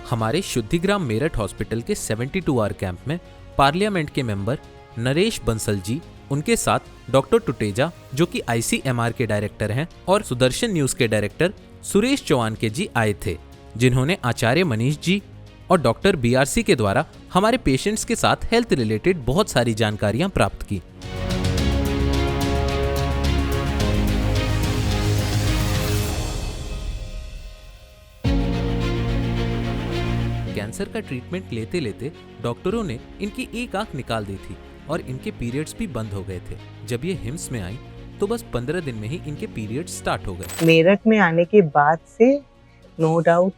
हमारे शुद्धिग्राम मेरठ हॉस्पिटल के 72 our camp में पार्लियामेंट के मेंबर नरेश बंसल जी, उनके साथ डॉक्टर टुटेजा जो कि ICMR के डायरेक्टर हैं और सुदर्शन न्यूज के डायरेक्टर सुरेश चौहान के जी आए थे, जिन्होंने आचार्य मनीष जी और डॉक्टर BRC के द्वारा हमारे पेशेंट्स के साथ हेल्थ रिलेटेड बहुत सारी जानकारियां प्राप्त की। कैंसर का ट्रीटमेंट लेते लेते डॉक्टरों ने इनकी एक आंख निकाल दी थी और इनके पीरियड्स भी बंद हो गए थे। जब ये हिम्स में आई तो बस 15 दिन में ही इनके पीरियड्स स्टार्ट हो गए। मेरठ में आने के बाद से नो डाउट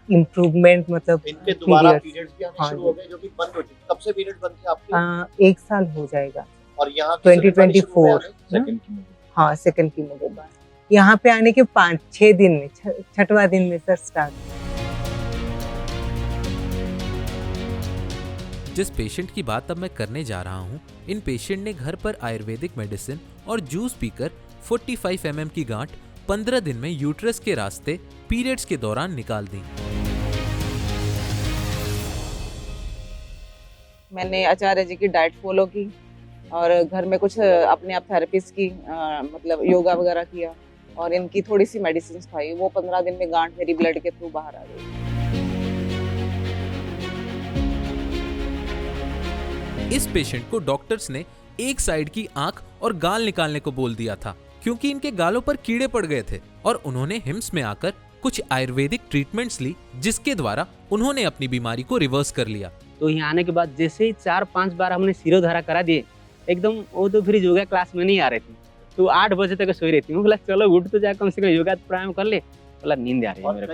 इम्प्रूवमेंट, मतलब इनके दोबारा पीरियड्स भी आने शुरू हो गए जो कि बंद हो चुके। कब से पीरियड्स बंद थे आपके? 1 साल हो जाएगा। और यहाँ 2024 सेकंड कीमो के बाद यहाँ पे आने के 5-6 दिन में, 6वां दिन में सर स्टार्ट। जिस पेशेंट की बात अब मैं करने जा रहा हूँ, इन पेशेंट ने घर पर आयुर्वेदिक मेडिसिन और जूस पीकर 45 mm की गांठ 15 दिन में यूट्रस के रास्ते पीरियड्स के दौरान निकाल दी। मैंने आचार्य जी की डाइट फॉलो की और घर में कुछ अपने आप थेरेपीज की, मतलब योगा वगैरह किया और इनकी थोड़ी सी मेडिसिन खाई। वो 15 दिन में गांठ मेरी ब्लड के थ्रू बाहर आ गई। इस पेशेंट को डॉक्टर्स ने एक साइड की आंख और गाल निकालने को बोल दिया था क्योंकि इनके गालों पर कीड़े पड़ गए थे और उन्होंने हिम्स में आकर कुछ आयुर्वेदिक ट्रीटमेंट्स ली, जिसके द्वारा उन्होंने अपनी बीमारी को रिवर्स कर लिया। तो यहाँ आने के बाद जैसे ही 4-5 बार हमने शिरोधारा करा दिए, एकदम वो तो फिर योगा क्लास में नहीं आ रही थी, तो 8 बजे तक सोई रहती हूँ। बोला चलो उठ तो जा, कम से कम योगा प्राणायाम कर ले। बोला नींद आ रही है मेरे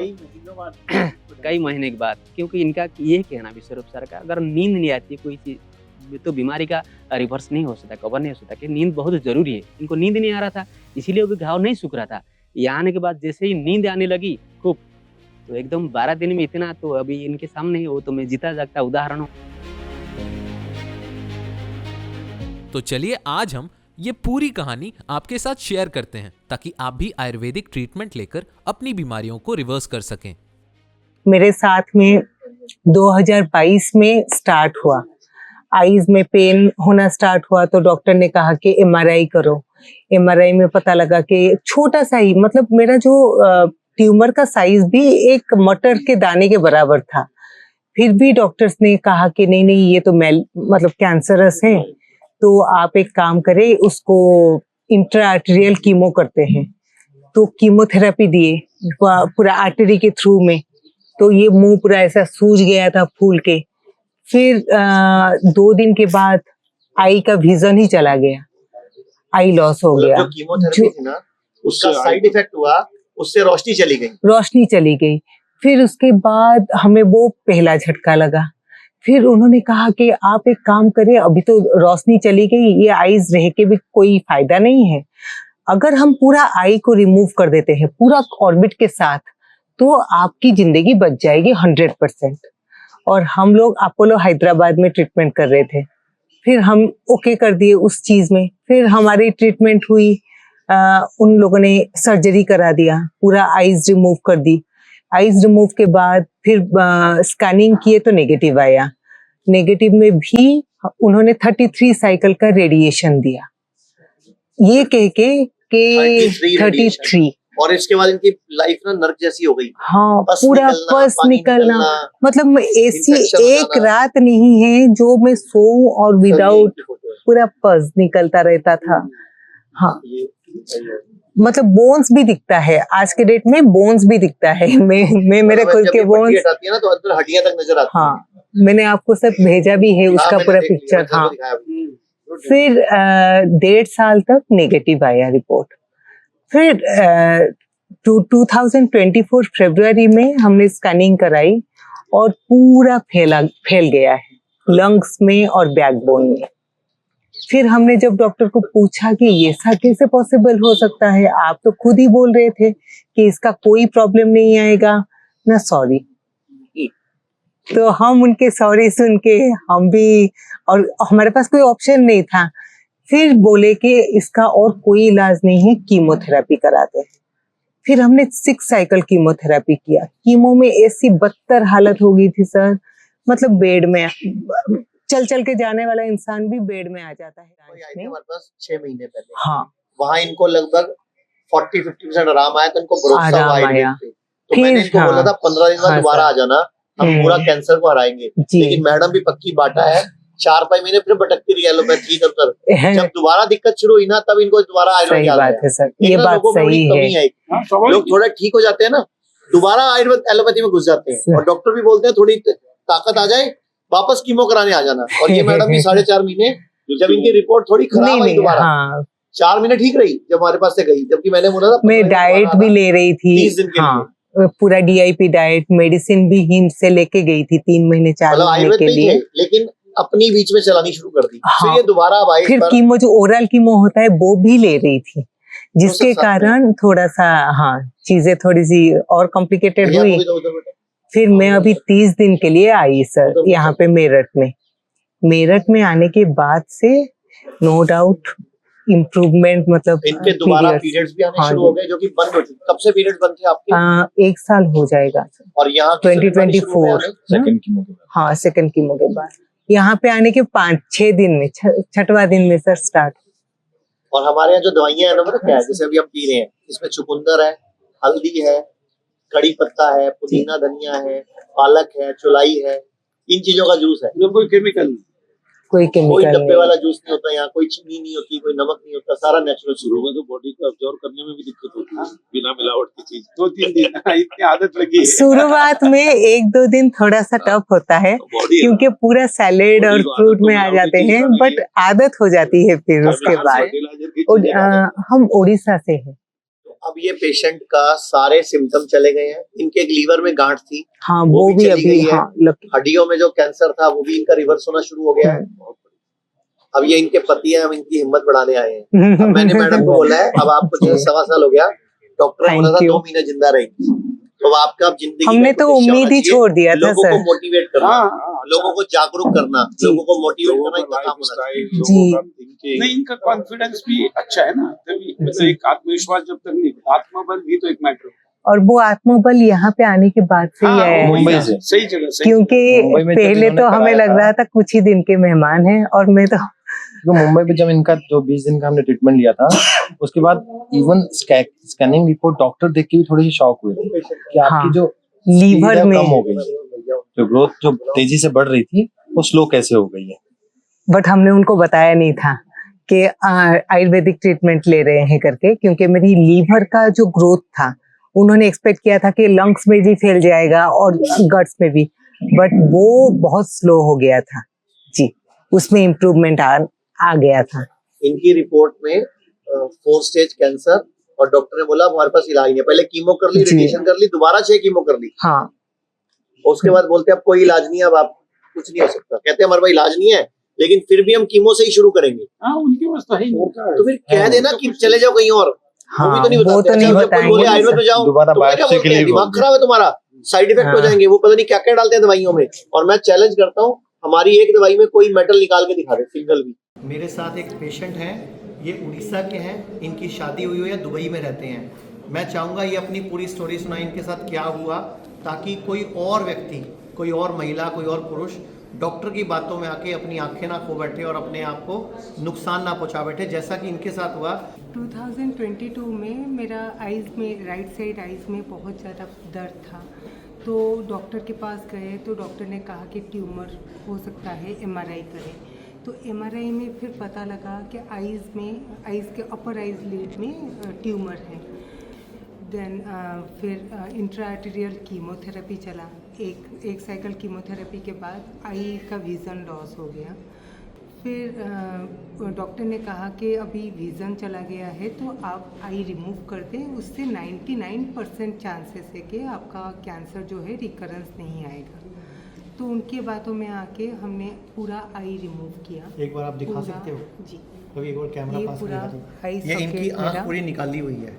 को कई महीने के बाद, क्योंकि इनका ये कहना भी स्वरूप सर का, अगर नींद नहीं आती कोई चीज तो बीमारी का रिवर्स नहीं हो सकता, कवर नहीं हो सकता, कि नींद बहुत जरूरी है। इनको नींद नहीं आ रहा था, इसीलिए वो घाव नहीं सूख रहा था। यहाँ आने के बाद जैसे ही नींद आने लगी खूब, तो एकदम 12 दिन में इतना, तो अभी इनके सामने ही वो तो मैं जीता जागता उदाहरण हूँ। तो चलिए आज हम ये पूरी कहानी आपके साथ शेयर करते हैं ताकि आप भी आयुर्वेदिक ट्रीटमेंट लेकर अपनी बीमारियों को रिवर्स कर सकें। मेरे साथ में 2022 में स्टार्ट हुआ। आईज में पेन होना स्टार्ट हुआ तो डॉक्टर ने कहा कि MRI करो। MRI में पता लगा कि छोटा सा ही, मतलब मेरा जो ट्यूमर का साइज भी एक मटर के दाने के बराबर था। फिर भी डॉक्टर्स ने कहा कि नहीं नहीं, ये तो मतलब कैंसरस है, तो आप एक काम करें, उसको इंट्राआर्टेरियल कीमो करते हैं। तो कीमोथेरेपी दिए पूरा आर्टरी के थ्रू में, तो ये मुंह पूरा ऐसा सूज गया था फूल के। फिर 2 दिन के बाद आई का विजन ही चला गया, आई लॉस हो गया। जो कीमोथेरेपी थी ना, उसका साइड इफेक्ट हुआ, उससे रोशनी चली गई। फिर उसके बाद हमें वो पहला झटका लगा। फिर उन्होंने कहा कि आप एक काम करें, अभी तो रोशनी चली गई, ये आईज रह के भी कोई फायदा नहीं है। अगर हम पूरा आई को रिमूव कर देते हैं पूरा ऑर्बिट के साथ, तो आपकी जिंदगी बच जाएगी 100%। और हम लोग अपोलो हैदराबाद में ट्रीटमेंट कर रहे थे। फिर हम ओके कर दिए उस चीज में। फिर हमारी ट्रीटमेंट हुई, उन लोगों ने सर्जरी करा दिया, पूरा आईज रिमूव कर दी। आईज रिमूव के बाद फिर स्कैनिंग किए तो नेगेटिव आया। नेगेटिव में भी उन्होंने 33 साइकिल का रेडिएशन दिया, ये कह के 33। और इसके बाद इनकी लाइफ ना नर्क जैसी हो गई। हाँ, पूरा पस निकलना, मतलब ऐसी एक रात नहीं है जो मैं सोऊं और विदाउट, पूरा पस निकलता रहता था। हाँ, मतलब बोन्स भी दिखता है, आज के डेट में बोन्स भी दिखता है। मैं मेरे खुद के बोन्स आती है ना, तो अंदर हड्डियां तक नजर आती है। हाँ, मैंने आपको सब भेजा भी है उसका पूरा पिक्चर। हाँ, फिर 1.5 साल तक नेगेटिव आया रिपोर्ट। फिर 2024 फरवरी में हमने स्कैनिंग कराई और पूरा फैल गया है लंग्स में और बैकबोन में। फिर हमने जब डॉक्टर को पूछा कि ये ऐसा कैसे पॉसिबल हो सकता है, आप तो खुद ही बोल रहे थे कि इसका कोई प्रॉब्लम नहीं आएगा ना, सॉरी। तो हम उनके सॉरी सुन के हम भी, और हमारे पास कोई ऑप्शन नहीं था। फिर बोले कि इसका और कोई इलाज नहीं है, कीमोथेरेपी कराते हैं। फिर हमने 6 साइकिल कीमोथेरेपी किया। कीमो में ऐसी बदतर हालत हो गई थी सर, मतलब बेड में चल चल के जाने वाला इंसान भी बेड में आ जाता है। हमारे पास 6 महीने पहले, हाँ, वहाँ इनको लगभग 40-50% आराम आया, तो इनको भरोसा आराम हुआ आया। पे। तो मैंने इनको बोला था 15 दिन बाद दोबारा आ जाना, हम पूरा कैंसर को हराएंगे। लेकिन मैडम भी पक्की बाटा है, 4-5 महीने फिर भटकती रही एलोपैथी कर। जब दोबारा दिक्कत शुरू हुई ना, तब इनको दोबारा आयुर्वेद याद आया। है सर, ये बात सही है। लोग थोड़ा ठीक हो जाते हैं ना, दोबारा आयुर्वेद एलोपैथी में घुस जाते हैं, और डॉक्टर भी बोलते हैं थोड़ी ताकत आ जाए वापस कीमो कराने आ जाना। और ये मैडम भी 4.5 महीने, जब इनकी रिपोर्ट थोड़ी खराब आई दोबारा, 4 महीने ठीक रही जब हमारे पास से गई, जबकि मैंने बोला था मैं डाइट भी ले रही थी 30 दिन के लिए, पूरा DIP डाइट, मेडिसिन भी हिम से लेके गई थी 3 महीने 4 महीने के लिए, लेकिन अपनी बीच में चलानी शुरू कर दी। फिर ये दोबारा अब आई, फिर कीमो जो ओरल कीमो होता है वो भी ले रही थी, जिसके कारण थोड़ा सा चीजें थोड़ी सी और कॉम्प्लिकेटेड हुई। फिर मैं अभी 30 दिन के लिए आई सर यहाँ पे मेरठ में आने के बाद से नो डाउट इम्प्रूवमेंट, मतलब इनके दोबारा पीरियड्स भी आने शुरू हो गए, जो कि बंद हो चुके। कब से पीरियड्स बंद थे आपके? 1 साल हो जाएगा। और यहाँ 2024 सेकंड कीमो के बाद, हाँ सेकंड कीमो के बाद यहाँ पे आने के 5-6 दिन में, 6वां दिन में सर स्टार्ट। और हमारे यहाँ जो दवाइयाँ है ना, मतलब क्या है, जैसे अभी हम पी रहे हैं, इसमें चुकंदर है, हल्दी है, कड़ी पत्ता है, पुदीना धनिया है, पालक है, चौलाई है, इन चीजों का जूस है। कोई केमिकल, कोई डब्बे वाला जूस नहीं होता यहाँ, कोई चीनी नहीं होती, कोई नमक नहीं होता, सारा नेचुरल। शुरू में तो बॉडी को अब्जॉर्ब करने में भी दिक्कत होती है, बिना मिलावट की चीज। 2-3 दिन इतनी आदत लगी है। शुरुआत में 1-2 दिन थोड़ा सा टफ होता है, क्योंकि पूरा सैलेड और फ्रूट में आ जाते हैं, बट आदत हो जाती है फिर उसके बाद। हम उड़ीसा से हैं। अब ये पेशेंट का सारे सिम्टम चले गए हैं। इनके एक लीवर में गांठ थी, वो भी अभी हड्डियों में जो कैंसर था वो भी इनका रिवर्स होना शुरू हो गया है। अब ये इनके पति हैं, हम इनकी हिम्मत बढ़ाने आए हैं। अब मैंने मैडम को बोला है, अब आपको जो 1.25 साल हो गया, डॉक्टर ने बोला था 2 महीने जिंदा रहेगी, तो आपका अब जिंदगी, हमने तो उम्मीद ही छोड़ दिया था लोगों सर। को मोटिवेट करना, लोगों को जागरूक करना, लोगों को मोटिवेट करना, इनका काम होना जी। नहीं, इनका कॉन्फिडेंस भी अच्छा है ना, तभी मतलब एक आत्मविश्वास जब तक नहीं, आत्मबल भी तो एक मैटर। और वो आत्मबल यहाँ पे आने के बाद से ही आया है, मुंबई से। सही जगह, क्योंकि पहले तो हमें लग रहा था कुछ ही दिन के मेहमान हैं, और मैं तो मुंबई पे जब इनका जो 20 दिन का हमने ट्रीटमेंट लिया था, उसके बाद इवन स्कैनिंग रिपोर्ट डॉक्टर देख के भी थोड़ी सी शॉक हुए थे कि आपकी जो लीवर में कम हो गई है, जो ग्रोथ जो तेजी से बढ़ रही थी वो स्लो कैसे हो गई है। बट हमने उनको बताया नहीं था कि आयुर्वेदिक ट्रीटमेंट ले रहे हैं करके, क्योंकि मेरी लीवर का जो ग्रोथ था उन्होंने एक्सपेक्ट किया था कि लंग्स में भी फैल जाएगा और गट्स में भी, बट वो बहुत स्लो हो गया था जी, उसमें इम्प्रूवमेंट आ गया था। इनकी रिपोर्ट में 4 स्टेज कैंसर, और डॉक्टर ने बोला हमारे पास इलाज नहीं है। पहले कीमो कर ली, रेडिएशन कर ली, दोबारा 6 कीमो कर ली, हाँ, उसके बाद बोलते अब कोई इलाज नहीं है, अब आप कुछ नहीं हो सकता। कहते हमारे पास इलाज नहीं है, लेकिन फिर भी हम कीमो से ही शुरू करेंगे। उनके पास तो है, तो फिर कह देना कि चले जाओ कहीं और, वो भी तो नहीं बताते। बोले आयुर्वेद में जाओ, दिमाग खराब है तुम्हारा, साइड इफेक्ट हो जाएंगे, वो पता नहीं क्या क्या डालते हैं दवाइयों में। और मैं चैलेंज करता हूँ, हमारी एक दवाई में कोई मेटल निकाल के दिखा दे, सिंगल भी। मेरे साथ एक पेशेंट हैं, ये उड़ीसा के हैं, इनकी शादी हुई है, दुबई में रहते हैं। मैं चाहूँगा ये अपनी पूरी स्टोरी सुनाए, इनके साथ क्या हुआ, ताकि कोई और व्यक्ति, कोई और महिला, कोई और पुरुष डॉक्टर की बातों में आके अपनी आंखें ना खो बैठे और अपने आप को नुकसान ना पहुंचा बैठे, जैसा कि इनके साथ हुआ। 2022 में मेरा आइज़ में, राइट साइड आइज़ में बहुत ज़्यादा दर्द था, तो डॉक्टर के पास गए तो डॉक्टर ने कहा कि ट्यूमर हो सकता है, MRI करें। तो MRI में फिर पता लगा कि आइज़ के अपर आइज़ लीड में ट्यूमर है। देन फिर इंट्राआर्टेरियल कीमोथेरेपी चला, एक साइकिल कीमोथेरेपी के बाद आई का विज़न लॉस हो गया। फिर डॉक्टर ने कहा कि अभी विज़न चला गया है तो आप आई रिमूव कर दें, उससे 99% चांसेस है कि आपका कैंसर जो है रिकरेंस नहीं आएगा। तो उनके बातों में आके हमने पूरा आई रिमूव किया। एक बार आप दिखा सकते हो जी, अभी एक बार कैमरा ये पास पूरा आई ये इनकी आंख पूरी निकाली हुई है,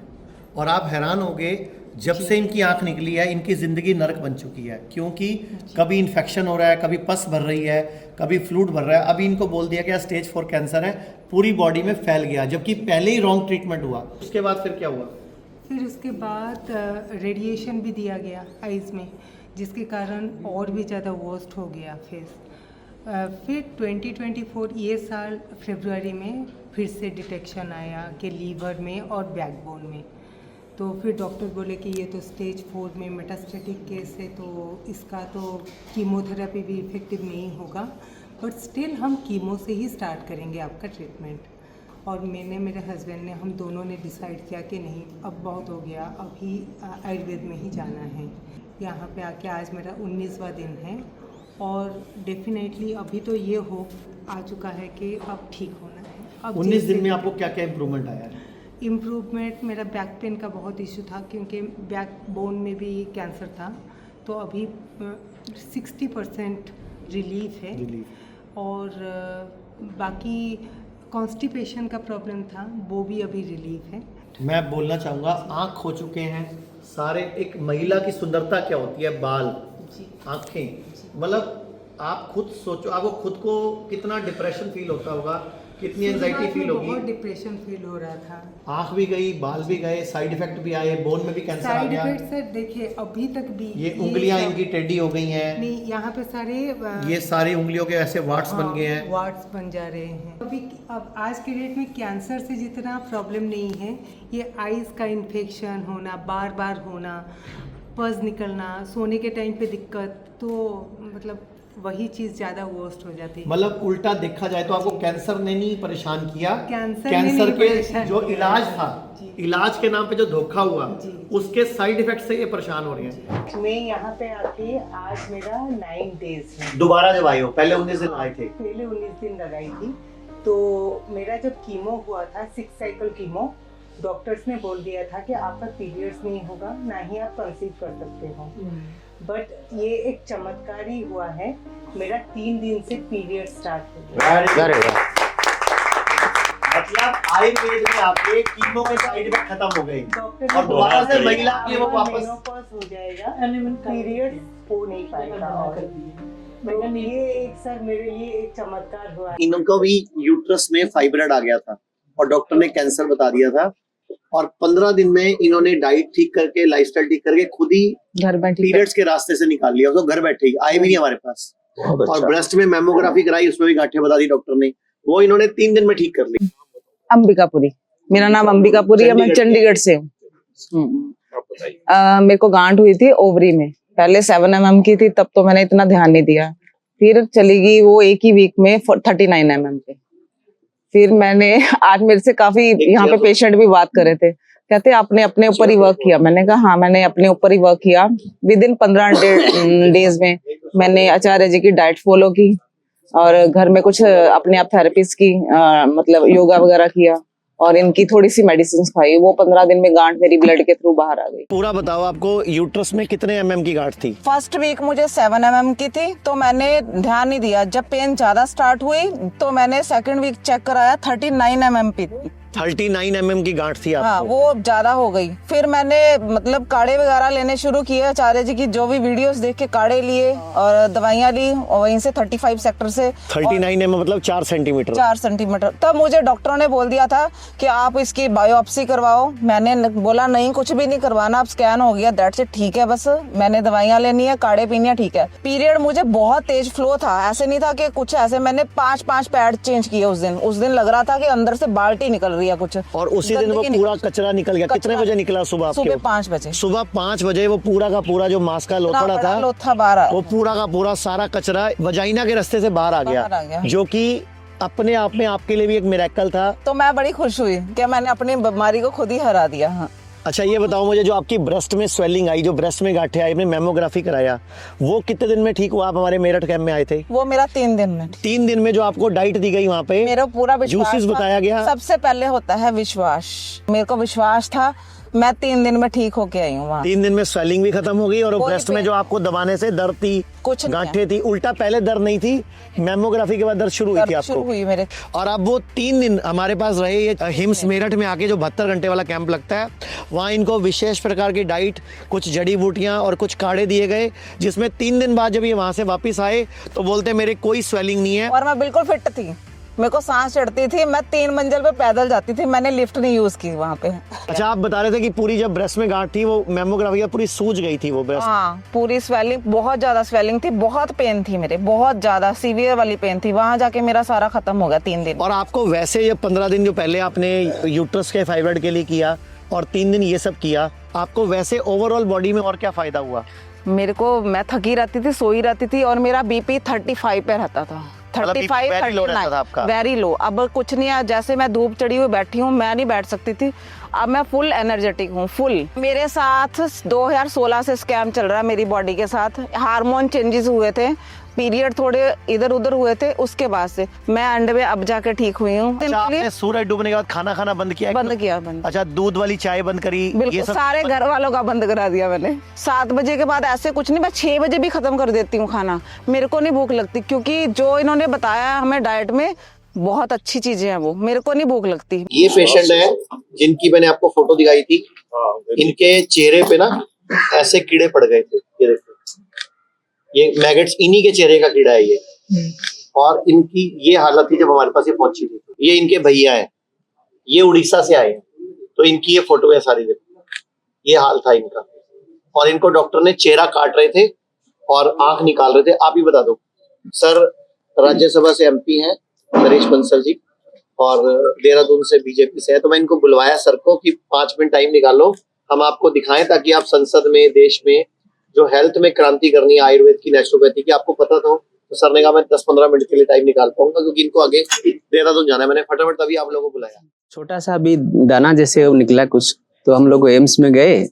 और आप हैरान होगे, जब से इनकी आंख निकली है इनकी ज़िंदगी नरक बन चुकी है, क्योंकि कभी इन्फेक्शन हो रहा है, कभी पस भर रही है, कभी फ्लूइड भर रहा है। अभी इनको बोल दिया गया स्टेज 4 कैंसर है, पूरी बॉडी में फैल गया, जबकि पहले ही रॉन्ग ट्रीटमेंट हुआ। उसके बाद फिर क्या हुआ? फिर उसके बाद रेडिएशन भी दिया गया आइज़ में, जिसके कारण और भी ज़्यादा वर्स्ट हो गया फेस। फिर 2024 ये साल फरवरी में फिर से डिटेक्शन आया कि लीवर में और बैकबोन में। तो फिर डॉक्टर बोले कि ये तो स्टेज 4 में मेटास्टेटिक केस है, तो इसका तो कीमोथेरेपी भी इफ़ेक्टिव नहीं होगा, बट स्टिल हम कीमो से ही स्टार्ट करेंगे आपका ट्रीटमेंट। और मैंने, मेरे हस्बैंड ने, हम दोनों ने डिसाइड किया कि नहीं, अब बहुत हो गया, अभी आयुर्वेद में ही जाना है। यहाँ पे आके आज मेरा 19वां दिन है और डेफिनेटली अभी तो ये होप आ चुका है कि अब ठीक होना है। अब 19 दिन में आपको क्या क्या इम्प्रूवमेंट आया है? इम्प्रूवमेंट, मेरा बैक पेन का बहुत इशू था क्योंकि बैक बोन में भी कैंसर था, तो अभी 60% रिलीफ है। और बाकी कॉन्स्टिपेशन का प्रॉब्लम था, वो भी अभी रिलीफ है। मैं बोलना चाहूँगा, आँख हो चुके हैं सारे। एक महिला की सुंदरता क्या होती है? बाल, आँखें, मतलब आप खुद सोचो, आपको खुद को कितना डिप्रेशन फील होता होगा, कितनी एंजाइटी फील होगी। बहुत डिप्रेशन फील हो रहा था। आँख भी गई, बाल भी गए, साइड इफेक्ट भी आए, बोन में भी कैंसर आ गया। साइड इफेक्ट सर देखिए अभी तक भी ये उंगलियां इनकी टेढ़ी हो गई हैं। नहीं, यहाँ पे सारे ये सारी उंगलियों के ऐसे वार्ड्स बन गए हैं। वार्ड्स बन जा रहे हैं। अभी अब आज के डेट में कैंसर से जितना प्रॉब्लम नहीं है, ये आइज़ का इन्फेक्शन होना, बार बार होना, पस निकलना, सोने के टाइम पे दिक्कत, तो मतलब वही चीज़ ज़्यादा वर्स्ट हो जाती है। मतलब उल्टा देखा जाए तो आपको कैंसर ने नहीं परेशान किया, कैंसर के जो इलाज था, इलाज के नाम पे जो धोखा हुआ, उसके साइड इफेक्ट से ये परेशान हो रही है। मैं यहाँ पे आके आज मेरा 9 डेज है। दोबारा जब आए हो, पहले 19 दिन आए थे? पहले 19 दिन लगाई थी। तो मेरा जब कीमो हुआ था, 6 साइकिल कीमो, डॉक्टर्स ने बोल दिया था कि आपका पीरियड्स नहीं होगा, ना ही आप कंसीव कर सकते हो। बट ये एक चमत्कार ही हुआ है, मेरा 3 दिन से पीरियड स्टार्ट हो गया। मतलब आयुर्वेद में आपके कीमो के साइड इफेक्ट खत्म हो गए और दोबारा से महिला की वो वापस मेनोपॉज हो जाएगा, पीरियड हो नहीं पाएगा। और तो ये एक सर मेरे लिए एक चमत्कार हुआ। इनको भी यूट्रस में फाइब्रॉइड आ गया था और डॉक्टर ने कैंसर बता दिया था, और 15 दिन में इन्होंने डाइट ठीक करके, लाइफस्टाइल ठीक करके, खुद ही घर बैठे पीरियड्स के रास्ते से निकाल लिया। तो घर बैठे ही आए भी नहीं हमारे पास। और ब्रेस्ट में मेमोग्राफी कराई, उसमें भी गांठें बता दी डॉक्टर ने, वो इन्होंने 3 दिन में ठीक कर ली। अंबिकापुरी, मेरा नाम अंबिकापुरी है, मैं चंडीगढ़ से हूँ। मेरे को गांठ हुई थी ओवरी में, पहले 7 mm की थी, तब तो मैंने इतना ध्यान नहीं दिया। फिर चली गई वो एक ही वीक में 39 mm पे। फिर मैंने, आज मेरे से काफी यहाँ पे पेशेंट भी बात कर रहे थे, कहते आपने अपने ऊपर ही वर्क किया। मैंने कहा हाँ, मैंने अपने ऊपर ही वर्क किया। विद इन 15 डेज में मैंने आचार्य जी की डाइट फॉलो की और घर में कुछ अपने आप थेरेपीज की, मतलब योगा वगैरह किया और इनकी थोड़ी सी मेडिसिन खाई। वो 15 दिन में गांठ मेरी ब्लड के थ्रू बाहर आ गई। पूरा बताओ, आपको यूट्रस में कितने mm की गांठ थी? फर्स्ट वीक मुझे 7 mm की थी, तो मैंने ध्यान नहीं दिया। जब पेन ज्यादा स्टार्ट हुई तो मैंने सेकंड वीक चेक कराया, 39 mm पे 39 mm की गांठ थी आपको? हाँ, वो ज्यादा हो गई। फिर मैंने मतलब काढ़े वगैरह लेने शुरू किए, आचार्य जी की जो भी वीडियोस देख के काढ़े लिए और दवाइयाँ ली, और वहीं से 35 सेक्टर से 39 mm मतलब 4 सेंटीमीटर। 4 सेंटीमीटर। तब मुझे डॉक्टरों ने बोल दिया था कि आप इसकी बायोप्सी करवाओ। मैंने बोला नहीं, कुछ भी नहीं करवाना, अब स्कैन हो गया, दैट्स इट, ठीक है, बस मैंने दवाइयाँ लेनी है, काढ़े पीनी है, ठीक है। पीरियड मुझे बहुत तेज फ्लो था, ऐसे नहीं था कि कुछ ऐसे। मैंने 5 पैड चेंज किए उस दिन लग रहा था कि अंदर से बाल्टी निकल रही है कुछ। और उसी दिन वो पूरा कचरा निकल गया। कितने बजे निकला सुबह? सुबह 5 बजे। सुबह 5 बजे वो पूरा का पूरा जो मांस का लोथड़ा था, बाहर, वो पूरा का पूरा सारा कचरा वजाइना के रास्ते से बाहर आ गया, जो कि अपने आप में आपके लिए भी एक मिरेकल था। तो मैं बड़ी खुश हुई कि मैंने अपनी बीमारी को खुद ही हरा दिया। हाँ। अच्छा, ये बताओ मुझे, जो आपकी ब्रेस्ट में स्वेलिंग आई, जो ब्रेस्ट में गांठें आई, आपने मेमोग्राफी कराया, वो कितने दिन में ठीक हुआ? आप हमारे मेरठ कैंप में आए थे। वो मेरा 3 दिन में। 3 दिन में जो आपको डाइट दी गई वहाँ पे, मेरा पूरा विश्वास, जूसेस बताया गया। सबसे पहले होता है विश्वास। मेरे को विश्वास था, मैं 3 दिन में ठीक होके आई हूँ। 3 दिन में स्वेलिंग भी खत्म हो गई और ब्रेस्ट में जो आपको दबाने से दर्द थी, कुछ गांठें थी, उल्टा पहले दर्द नहीं थी, मेमोग्राफी के बाद दर्द शुरू हुई थी आपको। शुरू हुई मेरे। और अब वो 3 दिन हमारे पास रहे। ये हिम्स मेरठ में आके जो 72 घंटे वाला कैंप लगता है, वहाँ इनको विशेष प्रकार की डाइट, कुछ जड़ी बूटियाँ और कुछ काढ़े दिए गए, जिसमें 3 दिन बाद जब ये वहाँ से वापस आए तो बोलते मेरे कोई स्वेलिंग नहीं है और मैं बिल्कुल फिट थी। मेरे को सांस चढ़ती थी, मैं 3 मंजिल पे पैदल जाती थी, मैंने लिफ्ट नहीं यूज की वहाँ पे। अच्छा, आप बता रहे थे कि पूरी जब ब्रेस्ट में गांठ थी वो मेमोग्राफी का पूरी सूज गई थी वो ब्रेस्ट। हाँ, पूरी स्वेलिंग, बहुत ज्यादा स्वेलिंग थी, बहुत पेन थी मेरे, बहुत ज्यादा सीवियर वाली पेन थी। वहाँ जाके मेरा सारा खत्म हो गया 3 दिन। और आपको वैसे ये 15 दिन जो पहले आपने यूट्रस के फाइब्रॉइड के लिए किया और 3 दिन ये सब किया, आपको वैसे ओवरऑल बॉडी में और क्या फायदा हुआ? मेरे को, मैं थकी रहती थी, सोई रहती थी, और मेरा बीपी 35 पे रहता था। 35, 39 वेरी लो। अब कुछ नहीं है, जैसे मैं धूप चढ़ी हुई बैठी हूँ, मैं नहीं बैठ सकती थी, अब मैं फुल एनर्जेटिक हूँ, फुल। मेरे साथ 2016 से स्कैम चल रहा है मेरी बॉडी के साथ। हार्मोन चेंजेस हुए थे, पीरियड थोड़े इधर उधर हुए थे, उसके बाद से मैं अंडे में अब जाके ठीक हुई हूँ। अच्छा, आपने सूरज डूबने के बाद खाना खाना बंद किया? बंद किया, बंद। अच्छा, दूध वाली चाय बंद करी? बिल्कुल, सारे घर वालों का बंद करा दिया मैंने। 7 बजे के बाद ऐसे कुछ नहीं, मैं 6 बजे भी खत्म कर देती हूँ खाना। मेरे को नहीं भूख लगती, क्योंकि जो इन्होंने बताया हमें डाइट में बहुत अच्छी चीजें हैं, वो मेरे को नहीं भूख लगती। ये पेशेंट है जिनकी मैंने आपको फोटो दिखाई थी, इनके चेहरे पे ना ऐसे कीड़े पड़ गए थे। ये देखो, ये मैगेट्स, इन्हीं के चेहरे का कीड़ा है ये। और इनकी ये हालत थी जब हमारे पास ये पहुंची थी। ये इनके भैया हैं, ये उड़ीसा से आए हैं, तो इनकी ये फोटो है सारी। देखो, ये हाल था इनका। और इनको डॉक्टर ने चेहरा काट रहे थे और आंख निकाल रहे थे। आप ही बता दो सर, राज्यसभा से MP हैं नरेश बंसल जी, और देहरादून से बीजेपी से है। तो मैं इनको बुलवाया सर को कि 5 मिनट टाइम निकालो, हम आपको दिखाएं, ताकि आप संसद में, देश में जो हेल्थ में क्रांति करनी है, आयुर्वेद की, नेचुरोपैथी की, आपको पता था। तो सर ने कहा मैं 10-15 मिनट के लिए टाइम निकाल पाऊंगा, क्योंकि इनको आगे देहरादून जाना है। मैंने फटाफट तभी आप लोगों को बुलाया। छोटा सा अभी दाना जैसे निकला कुछ, तो हम लोग एम्स में गए,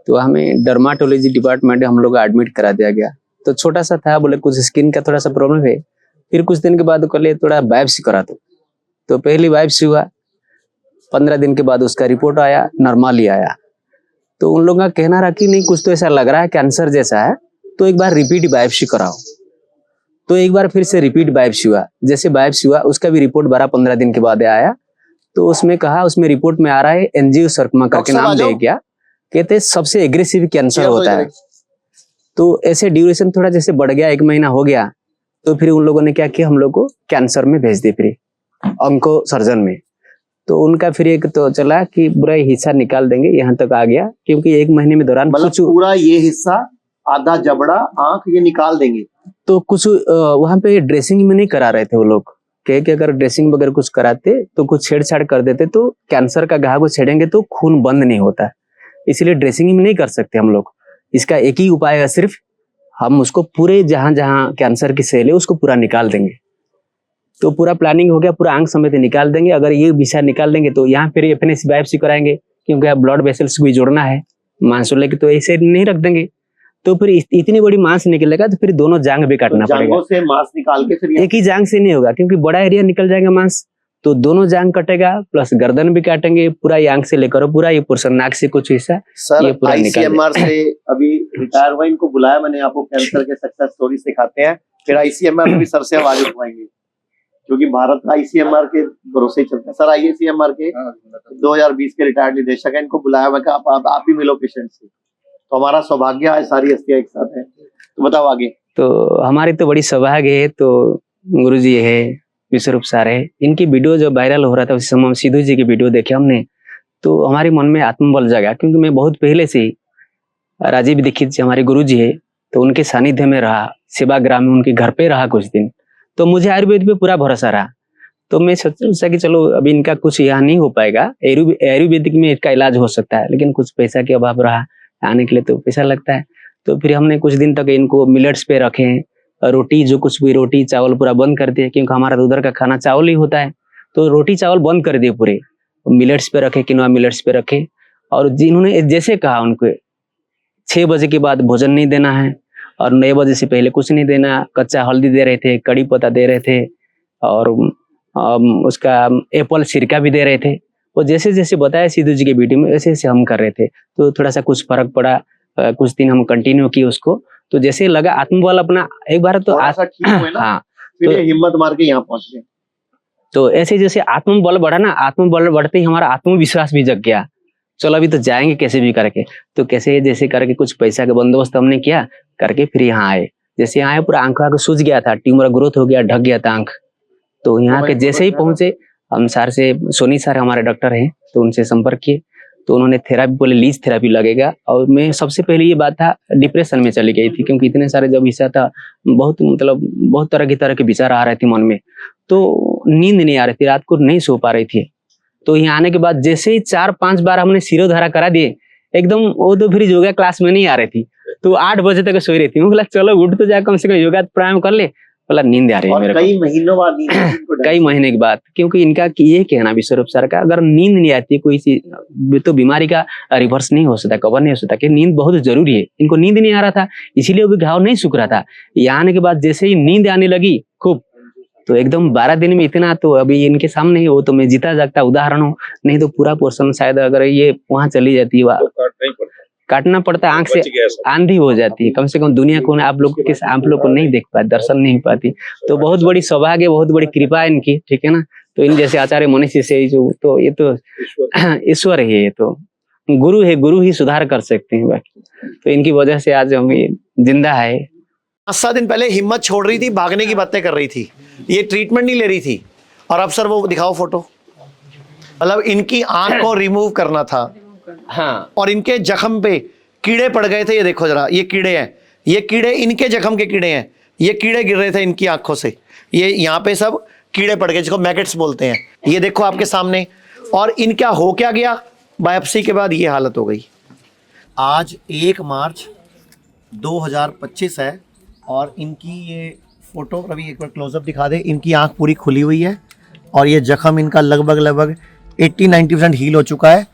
तो हमें डर्माटोलॉजी डिपार्टमेंट हम लोग एडमिट करा दिया गया। तो छोटा सा था, बोले कुछ स्किन का थोड़ा सा प्रॉब्लम है। फिर कुछ दिन के बाद कहले थोड़ा बायोप्सी करा दो। तो पहली बायोप्सी हुआ, 15 दिन के बाद उसका रिपोर्ट आया, नॉर्मली आया। तो उन लोगों का कहना रहा कि नहीं, कुछ तो ऐसा लग रहा है कैंसर जैसा है, तो एक बार रिपीट बायोप्सी कराओ। तो एक बार फिर से रिपीट बायोप्सी हुआ। जैसे बायोप्सी हुआ, उसका भी रिपोर्ट 12-15 दिन के बाद आया। तो उसमें कहा, उसमें रिपोर्ट में आ रहा है एंजियोसार्कोमा करके नाम दे गया, कहते सबसे एग्रेसिव कैंसर होता है। तो ऐसे ड्यूरेशन थोड़ा जैसे बढ़ गया, 1 महीना हो गया। तो फिर उन लोगों ने क्या किया, हम लोग को कैंसर में भेज दिए, फिर ऑन्को सर्जन में। तो उनका फिर एक तो चला कि पूरा हिस्सा निकाल देंगे, यहाँ तक आ गया, क्योंकि 1 महीने में दौरान कुछ पूरा ये हिस्सा, आधा जबड़ा, आंख, ये निकाल देंगे। तो कुछ वहां पे ड्रेसिंग में नहीं करा रहे थे वो लोग, कहे कि अगर ड्रेसिंग वगैरह कुछ कराते तो कुछ छेड़छाड़ कर देते, तो कैंसर का घाव को छेड़ेंगे तो खून बंद नहीं होता, इसलिए ड्रेसिंग में नहीं कर सकते हम लोग। इसका एक ही उपाय है, सिर्फ हम उसको पूरे जहां जहां कैंसर की सेल है उसको पूरा निकाल देंगे। तो पूरा प्लानिंग हो गया, पूरा आंख समेत निकाल देंगे। अगर ये विषय निकाल देंगे तो यहाँ फिर अपने बायोप्सी कराएंगे, क्योंकि अब ब्लड वेसल्स भी जोड़ना है, मांसों की, तो ऐसे नहीं रख देंगे। तो फिर इतनी बड़ी मांस निकलेगा तो फिर दोनों जांग भी काटना पड़ेगा। से मांस निकाल के फिर एक ही जांग से नहीं होगा, क्योंकि बड़ा एरिया निकल जाएगा मांस, तो दोनों जांग कटेगा, प्लस गर्दन भी काटेंगे, पूरा ये आंख से लेकर पूरा ये पोर्शन, नाक से कुछ हिस्सा सर ICMR से अभी रिटायर हुआ, इनको बुलाया मैंने, आपको कैंसर के सक्सेस स्टोरी सिखाते हैं। फिर ICMR में भी सर से आवाज उठवाएंगे, क्योंकि भारत का ICMR के भरोसे ही चलता है। सर ICMR के 2020 के रिटायर्ड निदेशक है, इनको बुलाया, मैं कहा आप भी मिलो पेशेंट से। तो हमारा सौभाग्य आज सारी हस्तियां एक साथ हैं। तो बताओ आगे। तो हमारी तो बड़ी सौभाग्य है। तो गुरुजी है, विश्वरूप सर है, इनकी वीडियो जो वायरल हो रहा था उस समय सिद्धू जी की वीडियो देखे हमने, तो हमारे मन में आत्मबल जगा, क्योंकि मैं बहुत पहले से राजीव दीक्षित जी हमारे गुरुजी है, तो उनके सानिध्य में रहा, सेवाग्राम में उनके घर पे रहा कुछ दिन, तो मुझे आयुर्वेद पे पूरा भरोसा रहा। तो मैं सोचा कि चलो अभी इनका कुछ यहाँ नहीं हो पाएगा, आयुर्वेदिक में इसका इलाज हो सकता है, लेकिन कुछ पैसा के अभाव रहा, आने के लिए तो पैसा लगता है। तो फिर हमने कुछ दिन तक इनको मिलेट्स पे रखे, रोटी, जो कुछ भी रोटी चावल पूरा बंद कर दिए, क्योंकि हमारा उधर का खाना चावल ही होता है, तो रोटी चावल बंद कर दिए पूरे, मिलेट्स पे रखे, किनोआ मिलेट्स पे रखे। और जिन्होंने जैसे कहा उनको 6 बजे के बाद भोजन नहीं देना है, और 9 बजे से पहले कुछ नहीं देना। कच्चा हल्दी दे रहे थे, कड़ी पत्ता दे रहे थे, और उसका एप्पल सिरका भी दे रहे थे। वो जैसे जैसे बताया सिद्धू जी के वीडियो में, वैसे वैसे हम कर रहे थे। तो थोड़ा सा कुछ फर्क पड़ा, कुछ दिन हम कंटिन्यू किए उसको, तो जैसे लगा आत्मबल अपना एक बार तो हाँ, फिर तो हिम्मत मार के यहाँ पहुंच गए। तो ऐसे जैसे आत्मबल बढ़ा ना, आत्मबल बढ़ते ही हमारा आत्मविश्वास भी जग गया, चलो अभी तो जाएंगे कैसे भी करके। तो कैसे जैसे करके कुछ पैसा का बंदोबस्त हमने किया करके फिर यहाँ आए। जैसे आए पूरा आंख सूज गया था, ट्यूमर ग्रोथ हो गया, ढक गया था आंख, तो यहाँ के जैसे ही पहुंचे, हम सर से, सोनी सर हमारे डॉक्टर हैं, तो उनसे संपर्क किए, तो उन्होंने थेरापी बोले, लीज थेरापी लगेगा। और मैं सबसे पहले ये बात था, डिप्रेशन में चली गई थी, क्योंकि इतने सारे जब हिस्सा था, बहुत तरह के विचार आ रहे थे मन में, तो नींद नहीं आ रही थी, रात को नहीं सो पा रही थी। तो यहाँ आने के बाद जैसे ही 4-5 बार हमने शिरोधारा करा दिए, एकदम वो तो फिर योगा क्लास में नहीं आ रही थी, तो 8 बजे तक सो रही थी। बोला चलो उठ तो जा, कम से कम योगा प्राणायाम कर ले। बोला नींद आ रही है मेरे को। कई महीनों बाद कई महीने के बाद, क्योंकि इनका ये कहना विश्वरूप सर का, अगर नींद नहीं आती कोई चीज तो बीमारी का रिवर्स नहीं हो सकता, कवर नहीं हो सकता, कि नींद बहुत जरूरी है। इनको नींद नहीं आ रहा था, इसीलिए वो घाव नहीं सूख रहा था। यहाँ आने के बाद जैसे ही नींद आने लगी खूब, तो एकदम 12 दिन में इतना, तो अभी इनके सामने ही, वो तो मैं जीता जागता उदाहरण हूँ, नहीं तो पूरा पोर्शन शायद अगर ये वहां चली जाती है, काटना पड़ता, आंख से आंधी हो जाती है। कम से कम दुनिया को आप लोग को नहीं देख पाती, दर्शन नहीं पाती। तो बहुत बड़ी सौभाग्य, बहुत बड़ी कृपा है इनकी, ठीक है ना। तो इन जैसे आचार्य मनीषी से जो, तो ये तो ईश्वर है, ये तो गुरु है, गुरु ही सुधार कर सकते हैं बाकी। तो इनकी वजह से आज हम जिंदा है। 5-7 दिन पहले हिम्मत छोड़ रही थी, भागने की बातें कर रही थी, ये ट्रीटमेंट नहीं ले रही थी, और अब सर वो दिखाओ फोटो, मतलब इनकी आंख को रिमूव करना था। हाँ, और इनके जख्म पे कीड़े पड़ गए थे, ये देखो जरा, ये कीड़े हैं, ये कीड़े इनके जख्म के कीड़े हैं, ये कीड़े गिर रहे थे इनकी आंखों से, ये यहाँ पे सब कीड़े पड़ गए, जिसको मैगेट्स बोलते हैं। ये देखो आपके सामने, और इनका हो क्या गया, बायोप्सी के बाद ये हालत हो गई। आज 1 मार्च 2025 है, और इनकी ये फोटो, अभी एक बार क्लोजअप दिखा दे, इनकी आंख पूरी खुली हुई है, और ये जख्म इनका लगभग 80-90% हील हो चुका है।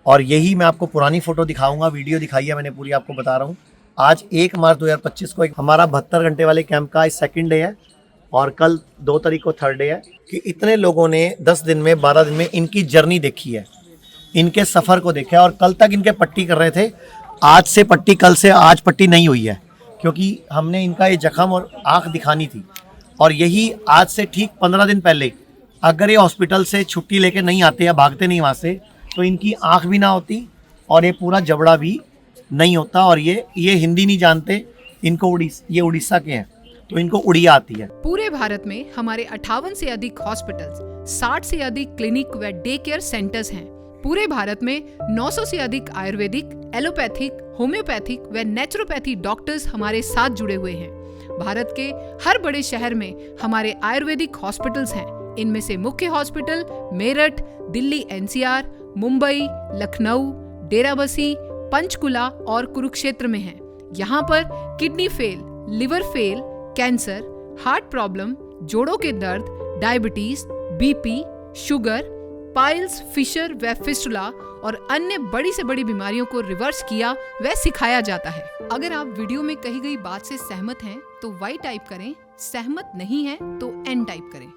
और यही मैं आपको पुरानी फोटो दिखाऊंगा, वीडियो दिखाई है मैंने पूरी, आपको बता रहा हूँ। आज 1 मार्च 2025 को हमारा 72 घंटे वाले कैंप का 2nd डे है, और कल 2 तारीख को 3rd डे है। कि इतने लोगों ने 10 दिन में, 12 दिन में इनकी जर्नी देखी है, इनके सफ़र को देखा है, और कल तक इनके पट्टी कर रहे थे। आज से पट्टी, कल से आज पट्टी नहीं हुई है, क्योंकि हमने इनका ये जख्म और आँख दिखानी थी। और यही आज से ठीक 15 दिन पहले अगर ये हॉस्पिटल से छुट्टी लेके नहीं आते या भागते नहीं वहाँ से, तो इनकी आँख भी ना होती, और ये पूरा जबड़ा भी नहीं होता। और ये हिंदी नहीं जानते, इनको ये उड़ीसा के हैं, तो इनको उड़िया आती है। पूरे भारत में हमारे 58 से अधिक हॉस्पिटल्स, 60 से अधिक क्लिनिक व डे केयर सेंटर्स हैं। पूरे भारत में 900 से अधिक आयुर्वेदिक, एलोपैथिक, होम्योपैथिक व नेचुरोपैथी डॉक्टर्स हमारे साथ जुड़े हुए हैं। भारत के हर बड़े शहर में हमारे आयुर्वेदिक हॉस्पिटल्स हैं। इनमें से मुख्य हॉस्पिटल मेरठ, दिल्ली NCR, मुंबई, लखनऊ, डेराबसी, पंचकुला और कुरुक्षेत्र में हैं। यहाँ पर kidney fail, liver fail, cancer, heart problem, जोड़ों के दर्द, diabetes, BP, sugar, piles, fissure व फिस्टुला और अन्य बड़ी से बड़ी बीमारियों को रिवर्स किया व सिखाया जाता है। अगर आप वीडियो में कही गई बात से सहमत हैं तो Y टाइप करें, सहमत नहीं है तो N टाइप करें।